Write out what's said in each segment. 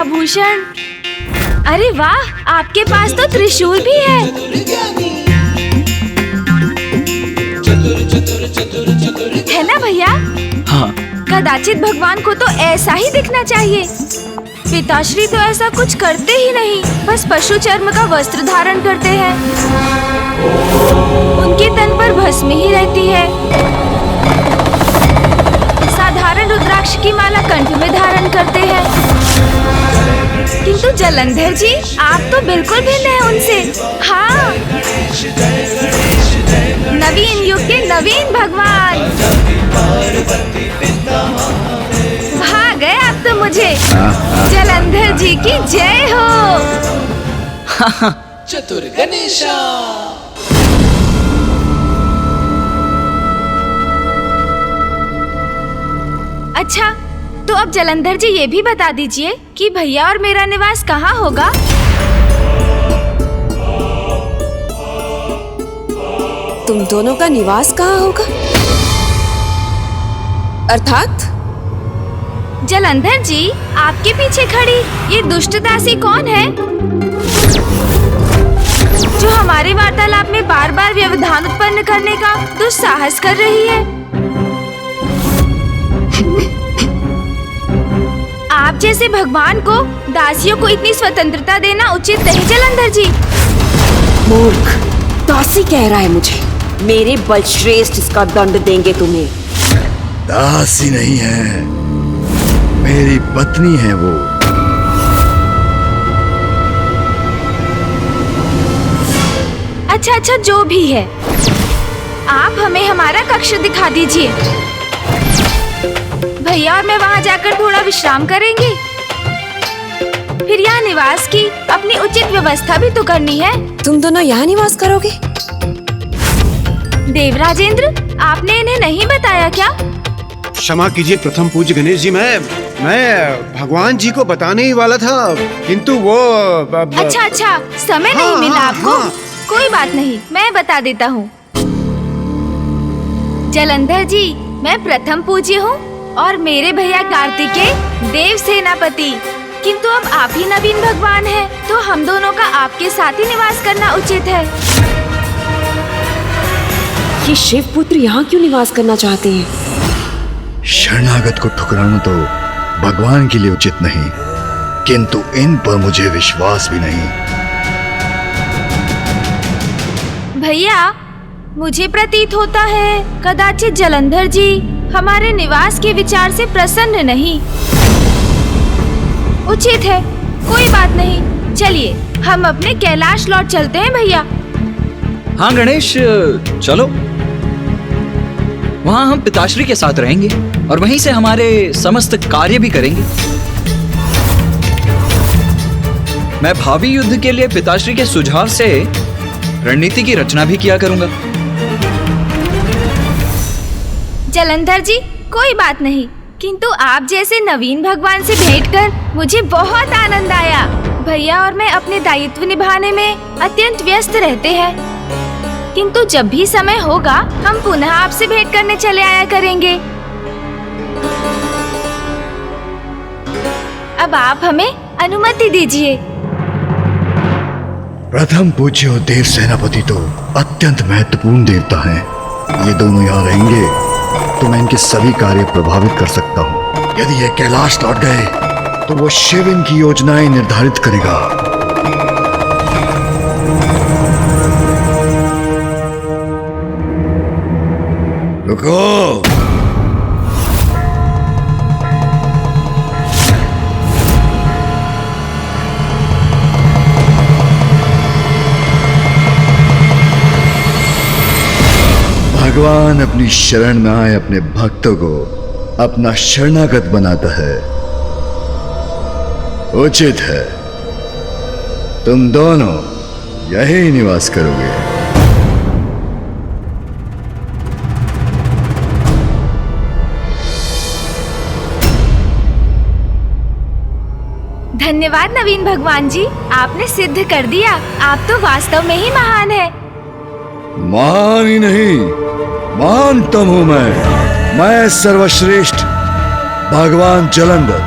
आभूषण। अरे वाह, आपके पास तो त्रिशूल भी है। है ना भैया? हाँ। कदाचित भगवान को तो ऐसा ही दिखना चाहिए। पिताश्री तो ऐसा कुछ करते ही नहीं, बस पशु चर्म का वस्त्र धारण करते हैं। उनके तन पर भस्म ही रहती है। साधारण रुद्राक्ष की माला कंठ में धारण करते हैं। किंतु जलंधर जी, आप तो बिल्कुल भिन्न हैं उनसे। हाँ, नवीन युग के नवीन भगवान। भा गए आप तो मुझे। जलंधर जी की जय हो। चतुर गणेशा। अच्छा, तो अब जलंधर जी ये भी बता दीजिए कि भैया और मेरा निवास कहाँ होगा? तुम दोनों का निवास कहाँ होगा? अर्थात? जलंधर जी, आपके पीछे खड़ी ये दुष्ट दासी कौन है, जो हमारे वार्तालाप में बार बार व्यवधान उत्पन्न करने का दुस्साहस कर रही है? आप जैसे भगवान को दासियों को इतनी स्वतंत्रता देना उचित नहीं जलंधर जी। मूर्ख, दासी कह रहा है मुझे। मेरे बलश्रेष्ठ इसका दंड देंगे तुम्हें। दासी नहीं है, मेरी पत्नी है वो। अच्छा, जो भी है, आप हमें हमारा कक्ष दिखा दीजिए। भैया और मैं वहाँ जाकर थोड़ा विश्राम करेंगे। फिर यहाँ निवास की अपनी उचित व्यवस्था भी तो करनी है। तुम दोनों यहाँ निवास करोगे? देवराजेंद्र, आपने इन्हें नहीं बताया क्या? क्षमा कीजिए प्रथम पूज्य गणेश जी, मैं भगवान जी को बताने ही वाला था, किंतु वो अच्छा, समय नहीं मिला आपको? कोई बात नहीं, मैं बता देता हूँ। जलंधर जी, मैं प्रथम पूज्य हूँ और मेरे भैया कार्तिकेय देव सेनापति। किंतु अब आप ही नवीन भगवान हैं, तो हम दोनों का आपके साथ ही निवास करना उचित है। ये शिव पुत्र यहाँ क्यों निवास करना चाहते हैं? शरणागत को ठुकराना तो भगवान के लिए उचित नहीं, किंतु इन पर मुझे विश्वास भी नहीं। भैया, मुझे प्रतीत होता है कदाचित जलंधर जी हमारे निवास के विचार से प्रसन्न नहीं। उचित है, कोई बात नहीं। चलिए, हम अपने कैलाश लौट चलते हैं भैया। हाँ गणेश, चलो। वहाँ हम पिताश्री के साथ रहेंगे और वहीं से हमारे समस्त कार्य भी करेंगे। मैं भावी युद्ध के लिए पिताश्री के सुझाव से रणनीति की रचना भी किया करूंगा। जलंधर जी, कोई बात नहीं, किंतु आप जैसे नवीन भगवान से भेंट कर मुझे बहुत आनंद आया। भैया और मैं अपने दायित्व निभाने में अत्यंत व्यस्त रहते हैं, किंतु जब भी समय होगा हम पुनः आपसे भेंट करने चले आया करेंगे। अब आप हमें अनुमति दीजिए। प्रथम पूज्य और देव सेनापति तो अत्यंत महत्वपूर्ण देवता हैं। ये दोनों यहाँ रहेंगे तो मैं इनके सभी कार्य प्रभावित कर सकता हूँ। यदि ये कैलाश लौट गए तो वो शिव इनकी योजनाएं निर्धारित करेगा। रुको, भगवान अपनी शरण में आए अपने भक्तों को अपना शरणागत बनाता है। उचित है, तुम दोनों यही निवास करोगे। धन्यवाद नवीन भगवान जी, आपने सिद्ध कर दिया। आप तो वास्तव में ही महान है। महान ही नहीं, महानतम हूं मैं सर्वश्रेष्ठ भगवान जलंधर।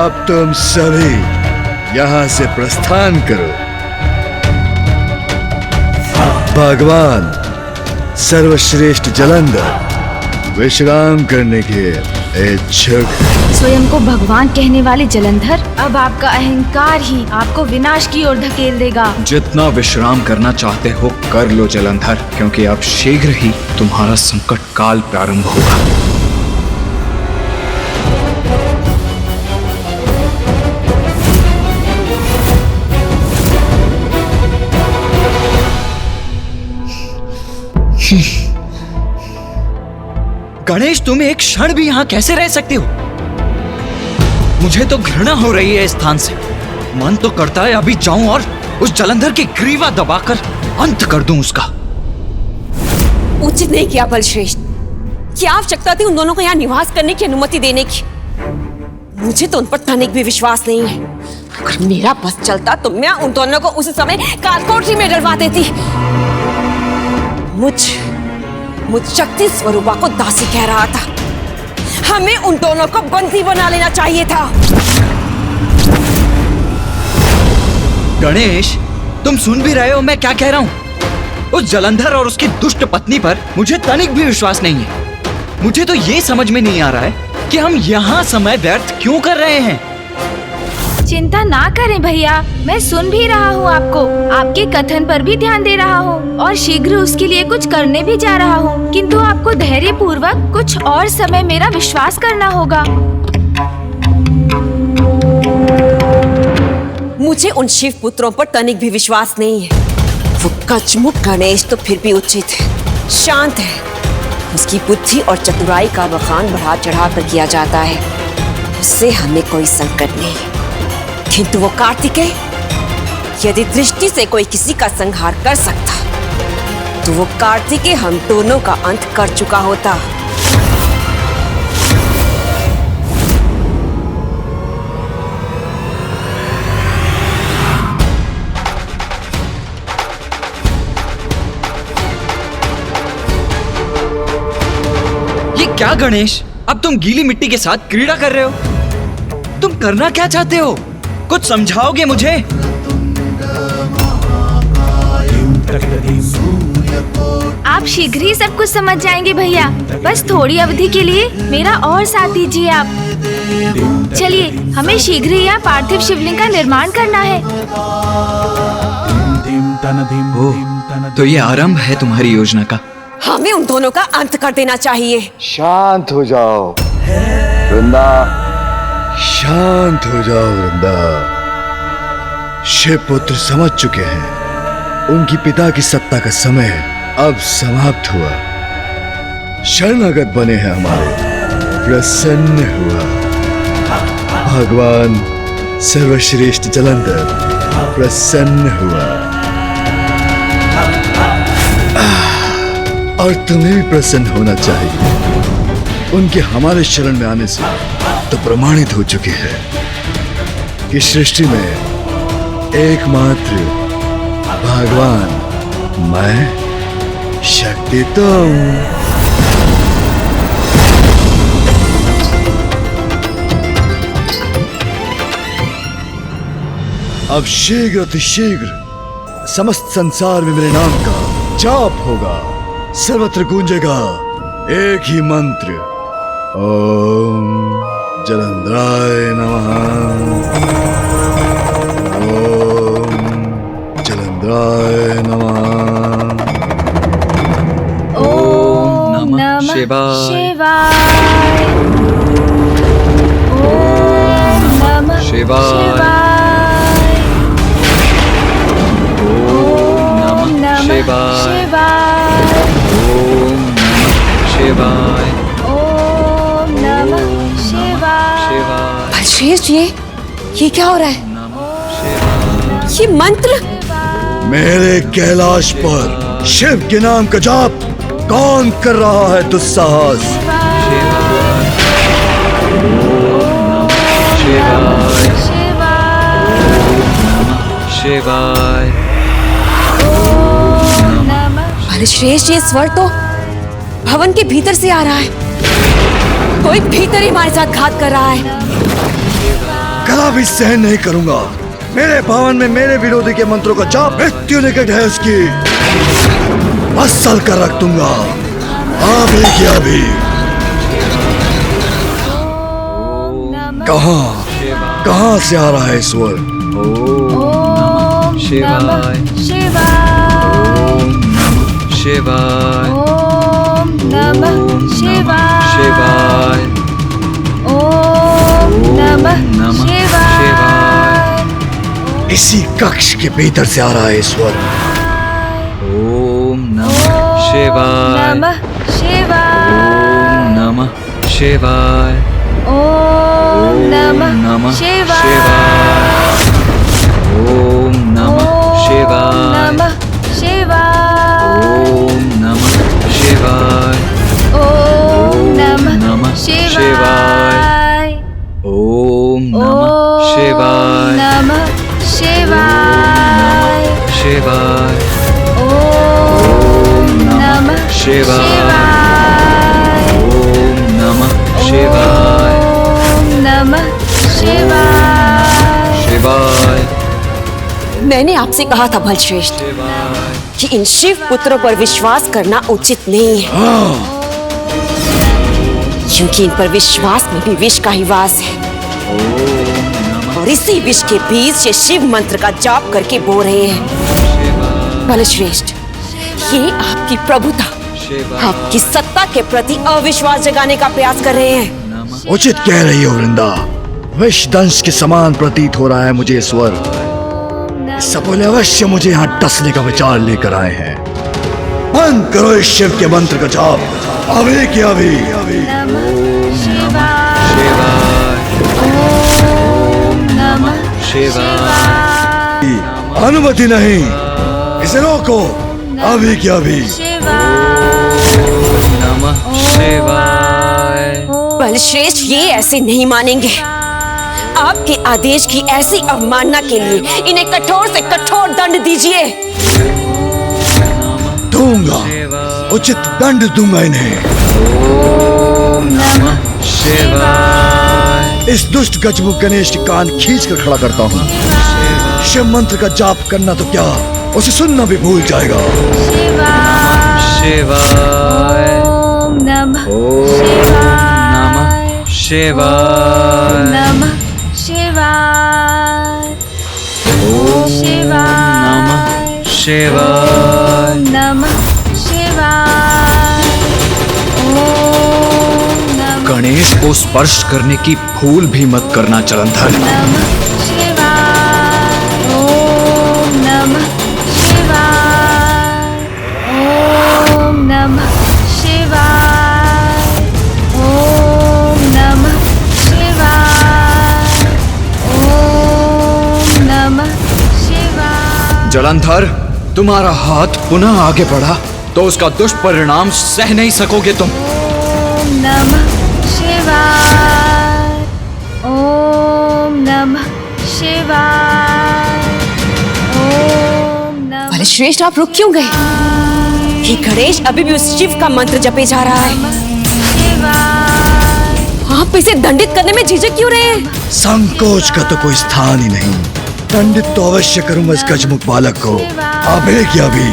अब तुम सभी यहाँ से प्रस्थान करो। भगवान सर्वश्रेष्ठ जलंधर विश्राम करने के इच्छुक। स्वयं को भगवान कहने वाले जलंधर, अब आपका अहंकार ही आपको विनाश की ओर धकेल देगा। जितना विश्राम करना चाहते हो कर लो जलंधर, क्योंकि अब शीघ्र ही तुम्हारा संकट काल प्रारंभ होगा। गणेश, तुम एक क्षण भी यहाँ कैसे रह सकते हो? मुझे तो घृणा हो रही है इस स्थान से। मन तो करता है अभी जाऊं और उस जलंधर की ग्रीवा दबाकर अंत कर दूं उसका। उचित नहीं किया बलश्रेष्ठ। क्या आवश्यकता थी उन दोनों को यहाँ निवास करने की अनुमति देने की? मुझे तो उन पर तनिक भी विश्वास नहीं है। अगर मेरा बस चलता तो मैं उन दोनों को उसी समय कालकोठरी में डलवा देती। मुझ शक्ति स्वरूपा को दासी कह रहा था। हमें उन दोनों को बंदी बना लेना चाहिए था। गणेश, तुम सुन भी रहे हो मैं क्या कह रहा हूँ? उस जलंधर और उसकी दुष्ट पत्नी पर मुझे तनिक भी विश्वास नहीं है। मुझे तो ये समझ में नहीं आ रहा है कि हम यहाँ समय व्यर्थ क्यों कर रहे हैं। चिंता ना करें भैया, मैं सुन भी रहा हूँ आपको, आपके कथन पर भी ध्यान दे रहा हूँ और शीघ्र उसके लिए कुछ करने भी जा रहा हूँ। किंतु आपको धैर्य पूर्वक कुछ और समय मेरा विश्वास करना होगा। मुझे उन शिव पुत्रों पर तनिक भी विश्वास नहीं है। वो कचमुख गणेश तो फिर भी उचित है, शांत है। उसकी बुद्धि और चतुराई का बखान बढ़ा चढ़ा कर किया जाता है। उससे हमें कोई संकट नहीं। किंतु वो कार्तिकेय, यदि दृष्टि से कोई किसी का संहार कर सकता तो वो कार्तिकेय हम दोनों का अंत कर चुका होता। ये क्या गणेश, अब तुम गीली मिट्टी के साथ क्रीड़ा कर रहे हो? तुम करना क्या चाहते हो? कुछ समझाओगे मुझे? आप शीघ्र ही सब कुछ समझ जाएंगे भैया। बस थोड़ी अवधि के लिए मेरा और साथ दीजिए आप। चलिए, हमें शीघ्र ही यहाँ पार्थिव शिवलिंग का निर्माण करना है। ओह, तो ये आरंभ है तुम्हारी योजना का? हमें उन दोनों का अंत कर देना चाहिए। शांत हो जाओ वृंदा, शांत हो जाओ वृंदा। शिव पुत्र समझ चुके हैं, उनकी पिता की सत्ता का समय अब समाप्त हुआ। शरणागत बने हैं हमारे, प्रसन्न हुआ। भगवान सर्वश्रेष्ठ जलंधर प्रसन्न हुआ। और तुम्हें भी प्रसन्न होना चाहिए। उनके हमारे शरण में आने से तो प्रमाणित हो चुके हैं कि सृष्टि में एकमात्र भगवान मैं, शक्ति तुम। अब शीघ्र अतिशीघ्र समस्त संसार में मेरे नाम का जाप होगा। सर्वत्र गूंजेगा एक ही मंत्र, ओम जलंधराय नमः, ओम जलंधराय नमः, ओम नमः शिवाय। शिवाय। ओम नमः शिवाय। ओम नमः शिवाय। ओम नमः शिवाय। ओम नमः शिवाय। शिवाय। बलश्रेष्ठ, ये क्या हो रहा है? ये मंत्र मेरे कैलाश पर शिव के नाम का जाप कौन कर रहा है दुस्साहस? शिवाय। बलश्रेष्ठ, ये स्वर तो भवन के भीतर से आ रहा है। कोई भीतर ही हमारे साथ घात कर रहा है। कदापि सहन नहीं करूंगा। मेरे भवन में मेरे विरोधी के मंत्रों का जाप मृत्यु निकट है उसकी। असल कर रख दूंगा अभी की अभी। कहाँ से आ रहा है स्वर? ओम नमः शिवाय। शिवाय ओम नमः शिवाय। ओम नमः शिवाय। इसी कक्ष के भीतर से आ रहा है स्वर। ओम नमः शिवाय। नमः शिवाय। ओम नमः शिवाय। ओम नमः शिवाय। ओम नमः शिवाय। नमः शिवाय। ओम नमः शिवाय। ओम नमः शिवाय। ओम नमः शिवाय। नमः शिवाय। शिवाय। ओम नमः शिवाय। ओम नमः शिवाय। ओम नमः शिवाय। शिवाय। मैंने आपसे कहा था बलश्रेष्ठ कि इन शिव पुत्रों पर विश्वास करना उचित नहीं है, क्योंकि इन पर विश्वास में भी विष का ही वास है। और इसी विष के बीज ये शिव मंत्र का जाप करके बो रहे हैं। बलश्रेष्ठ, ये आपकी प्रभुता, आपकी सत्ता के प्रति अविश्वास जगाने का प्रयास कर रहे हैं। उचित कह रही हो वृंदा। विषदंश के समान प्रतीत हो रहा है मुझे स्वर। सपोले अवश्य मुझे यहाँ डसने का विचार लेकर आए हैं। बंद करो इस शिव के मंत्र का जाप अभी की अभी। अनुमति नहीं, इसे रोको अभी की अभी। नमः शिवाय। बलश्रेष्ठ, ये ऐसे नहीं मानेंगे। आपके आदेश की ऐसी अवमानना के लिए इन्हें कठोर से कठोर दंड दीजिए। दूंगा, उचित दंड दूंगा इन्हें। ओम नमः शिवाय। इस दुष्ट गजमुख गणेश के कान खींच कर खड़ा करता हूँ। शिव मंत्र का जाप करना तो क्या, उसे सुनना भी भूल जाएगा। शिवाय। ओम नमः शिवाय। नमः शिवाय। ओम नमः शिवाय। नमः शिवाय। ओम नमः गणेश को स्पर्श करने की भूल भी मत करना जलंधर। नमः शिवाय। ओम नमः शिवाय। ओम नमः शिवाय। ओम नमः शिवाय। ओम नमः शिवाय। जलंधर, तुम्हारा हाथ पुनः आगे बढ़ा तो उसका दुष्परिणाम सह नहीं सकोगे तुम। ओम नमः शिवाय। ओम नमः शिवाय। ओम नमः बलश्रेष्ठ, आप रुक क्यों गए? ये गणेश अभी भी उस शिव का मंत्र जपे जा रहा है। शिवाय। आप इसे दंडित करने में झिझक क्यों रहे हैं? संकोच का तो कोई स्थान ही नहीं। दंडित तो अवश्य करूंगा इस गजमुख बालक को अभी की अभी।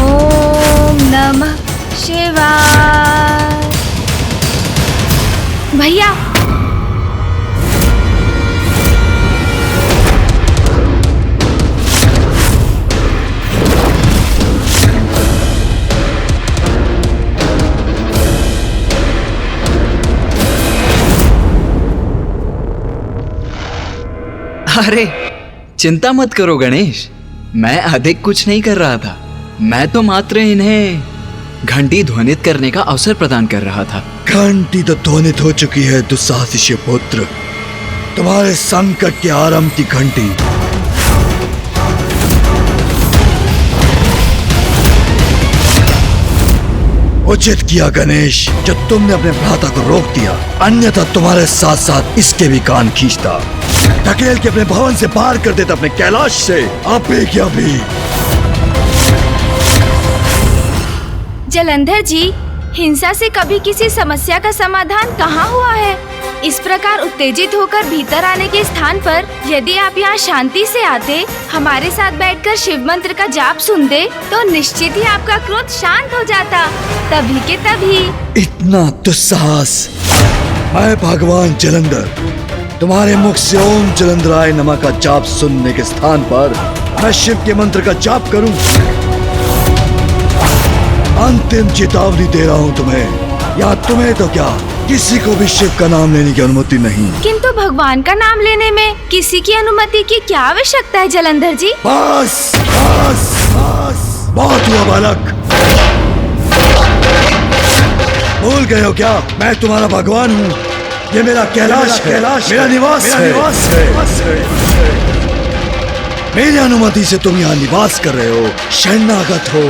ओम नमः शिवाय। भैया, अरे चिंता मत करो गणेश, मैं अधिक कुछ नहीं कर रहा था। मैं तो मात्र इन्हें घंटी ध्वनित करने का अवसर प्रदान कर रहा था। घंटी तो ध्वनित हो चुकी है दुस्साहसी शिवपुत्र। तुम्हारे संकट के आरंभ की घंटी। उचित किया गणेश, जो तुमने अपने भ्राता को रोक दिया, अन्यथा तुम्हारे साथ साथ इसके भी कान खींचता, धकेल के अपने भवन से बाहर कर देता, अपने कैलाश से। अभी क्या भी। जलंधर जी, हिंसा से कभी किसी समस्या का समाधान कहाँ हुआ है? इस प्रकार उत्तेजित होकर भीतर आने के स्थान पर यदि आप यहाँ शांति से आते, हमारे साथ बैठकर शिव मंत्र का जाप सुनते, तो निश्चित ही आपका क्रोध शांत हो जाता। तभी के तभी। इतना दुस्साहस! मैं भगवान जलंधर तुम्हारे मुख से ओम जलंधराय नमः का जाप सुनने के स्थान पर मैं शिव के मंत्र का जाप करूं? अंतिम चेतावनी दे रहा हूं तुम्हें, या तुम्हें तो क्या, किसी को भी शिव का नाम लेने की अनुमति नहीं। किंतु भगवान का नाम लेने में किसी की अनुमति की क्या आवश्यकता है जलंधर जी? बस बस बस, बहुत हुआ बालक। भूल गए हो क्या मैं तुम्हारा भगवान हूँ? ये मेरा कैलाश है, मेरा निवास है। मेरी अनुमति से तुम यहाँ निवास कर रहे हो, शरणागत हो,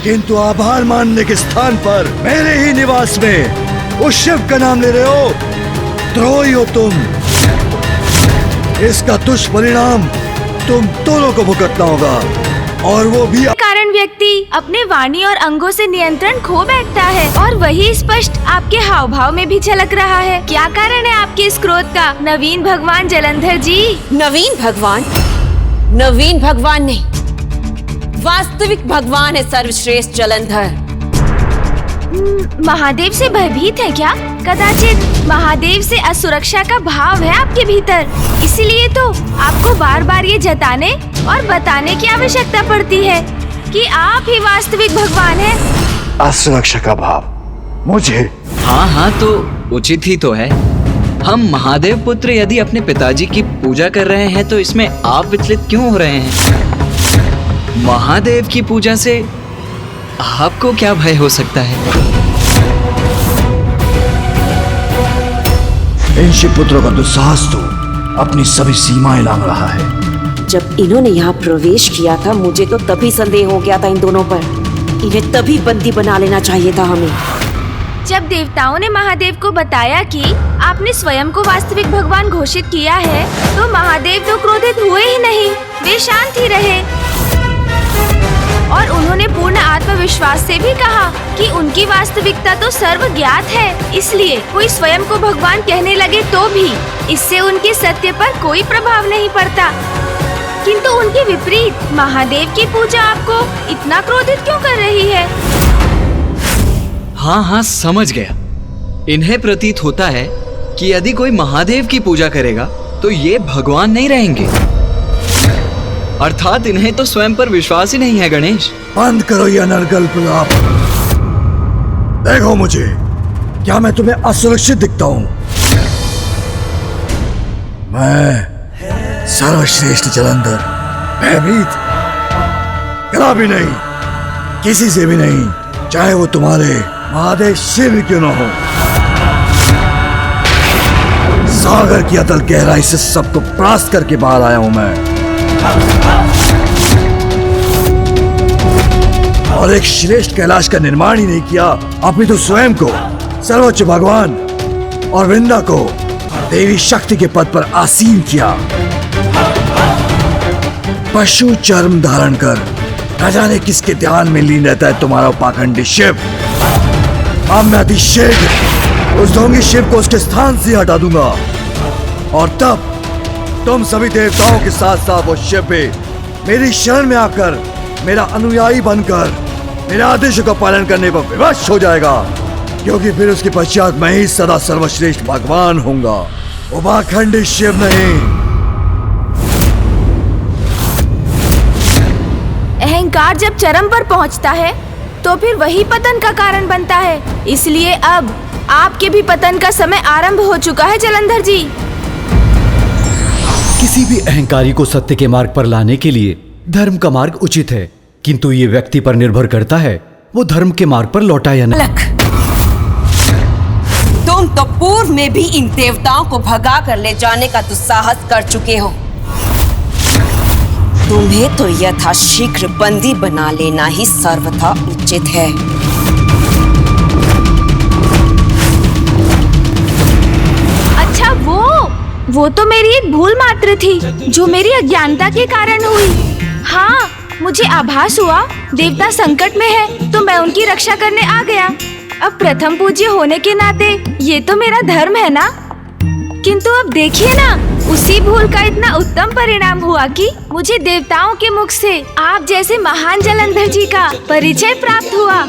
किंतु आभार मानने के स्थान पर मेरे ही निवास में उस शिव का नाम ले रहे हो। द्रोही हो तुम। इसका दुष्परिणाम तुम दोनों को भुगतना होगा, और वो भी कारण व्यक्ति अपने वाणी और अंगों से नियंत्रण खो बैठता है, और वही स्पष्ट आपके हाव भाव में भी झलक रहा है। क्या कारण है आपके इस क्रोध का, नवीन भगवान जलंधर जी? नवीन भगवान नहीं, वास्तविक भगवान है सर्वश्रेष्ठ जलंधर। महादेव से भयभीत है क्या? कदाचित महादेव से असुरक्षा का भाव है आपके भीतर, इसीलिए तो आपको बार बार ये जताने और बताने की आवश्यकता पड़ती है कि आप ही वास्तविक भगवान हैं। असुरक्षा का भाव मुझे? हाँ तो उचित ही तो है। हम महादेव पुत्र यदि अपने पिताजी की पूजा कर रहे हैं तो इसमें आप विचलित क्यों हो रहे हैं? महादेव की पूजा से आपको क्या भय हो सकता है? इन शिव पुत्रों का दुस्साहस तो अपनी सभी सीमाएं लांघ रहा है। जब इन्होंने यहाँ प्रवेश किया था, मुझे तो तभी संदेह हो गया था इन दोनों पर। इन्हें तभी बंदी बना लेना चाहिए था हमें। जब देवताओं ने महादेव को बताया कि आपने स्वयं को वास्तविक भगवान घोषित किया है, तो महादेव तो क्रोधित हुए ही नहीं, वे शांत ही रहे। और उन्होंने पूर्ण आत्मविश्वास से भी कहा कि उनकी वास्तविकता तो सर्वज्ञात है, इसलिए कोई स्वयं को भगवान कहने लगे तो भी इससे उनके सत्य पर कोई प्रभाव नहीं पड़ता। किंतु उनके विपरीत महादेव की पूजा आपको इतना क्रोधित क्यों कर रही है? हाँ समझ गया। इन्हें प्रतीत होता है कि यदि कोई महादेव की पूजा करेगा तो ये भगवान नहीं रहेंगे, अर्थात इन्हें तो स्वयं पर विश्वास ही नहीं है। गणेश, बंद करो ये अनर्गल प्रलाप। देखो मुझे, क्या मैं तुम्हें असुरक्षित दिखता हूँ? मैं सर्वश्रेष्ठ जलंधर भयभीत कदा भी नहीं, किसी से भी नहीं, चाहे वो तुम्हारे महादेव शिव ही क्यों न हो। सागर की अतल गहराई से सबको परास्त करके बाहर आया हूं मैं, और एक श्रेष्ठ कैलाश का निर्माण ही नहीं किया, अपितु स्वयं को सर्वोच्च भगवान और वृंदा को देवी शक्ति के पद पर आसीन किया। पशु चर्म धारण कर न जाने किसके ध्यान में लीन रहता है तुम्हारा पाखंडी शिव। अब मैं अति शीघ्र उस ढोंगी शिव को उसके स्थान से हटा दूंगा, और तब तुम सभी देवताओं के साथ साथ वो शिव भी मेरी शरण में आकर मेरा अनुयायी बनकर मेरे आदेशों का पालन करने पर विवश हो जाएगा, क्योंकि फिर उसके पश्चात मैं ही सदा सर्वश्रेष्ठ भगवान होऊंगा, वो पाखंडी शिव नहीं। अहंकार जब चरम पर पहुंचता है तो फिर वही पतन का कारण बनता है, इसलिए अब आपके भी पतन का समय आरंभ हो चुका है जलंधर जी। किसी भी अहंकारी को सत्य के मार्ग पर लाने के लिए धर्म का मार्ग उचित है, किंतु ये व्यक्ति पर निर्भर करता है वो धर्म के मार्ग पर लौटा या नहीं। तुम तो पूर्व में भी इन देवताओं को भगा कर ले जाने का दुस्साहस कर चुके हो। तुम्हें तो यथाशीघ्र बंदी बना लेना ही सर्वथा उचित है। अच्छा, वो तो मेरी एक भूल मात्र थी जो मेरी अज्ञानता के कारण हुई। हाँ, मुझे आभास हुआ देवता संकट में है तो मैं उनकी रक्षा करने आ गया। अब प्रथम पूज्य होने के नाते ये तो मेरा धर्म है ना। किंतु अब देखिए ना, उसी भूल का इतना उत्तम परिणाम हुआ कि मुझे देवताओं के मुख से आप जैसे महान जलंधर जी का परिचय प्राप्त हुआ।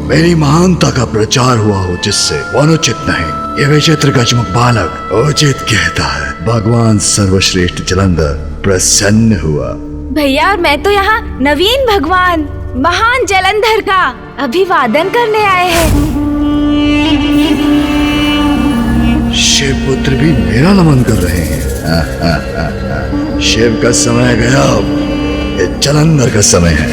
मेरी महानता का प्रचार हुआ हो जिससे वो अनुचित नहीं, ये विचित्र गजमुख बालक उचित कहता है। भगवान सर्वश्रेष्ठ जलंधर प्रसन्न हुआ। भैया और मैं तो यहाँ नवीन भगवान महान जलंधर का अभिवादन करने आए हैं। शिव पुत्र भी मेरा नमन कर रहे हैं। शिव का समय गया, ये जलंधर का समय है।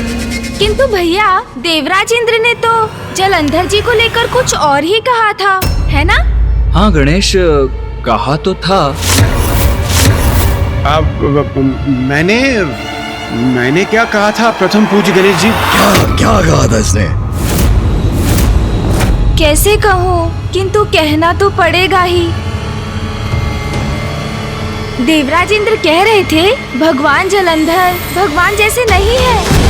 किंतु भैया, देवराज इंद्र ने तो जलंधर जी को लेकर कुछ और ही कहा था, है ना? हाँ गणेश, कहा तो था। अब मैंने क्या कहा था प्रथम पूज्य गणेश जी? क्या कहा था इसने? कैसे कहूँ, किंतु कहना तो पड़ेगा ही। देवराज इंद्र कह रहे थे भगवान जलंधर भगवान जैसे नहीं है,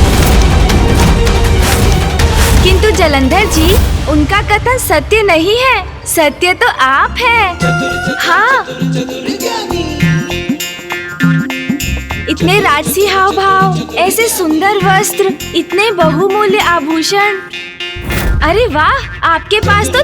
किंतु जलंधर जी, उनका कथन सत्य नहीं है, सत्य तो आप हैं। हाँ, इतने राजसी हाव भाव, ऐसे सुंदर वस्त्र, इतने बहुमूल्य आभूषण। अरे वाह, आपके पास तो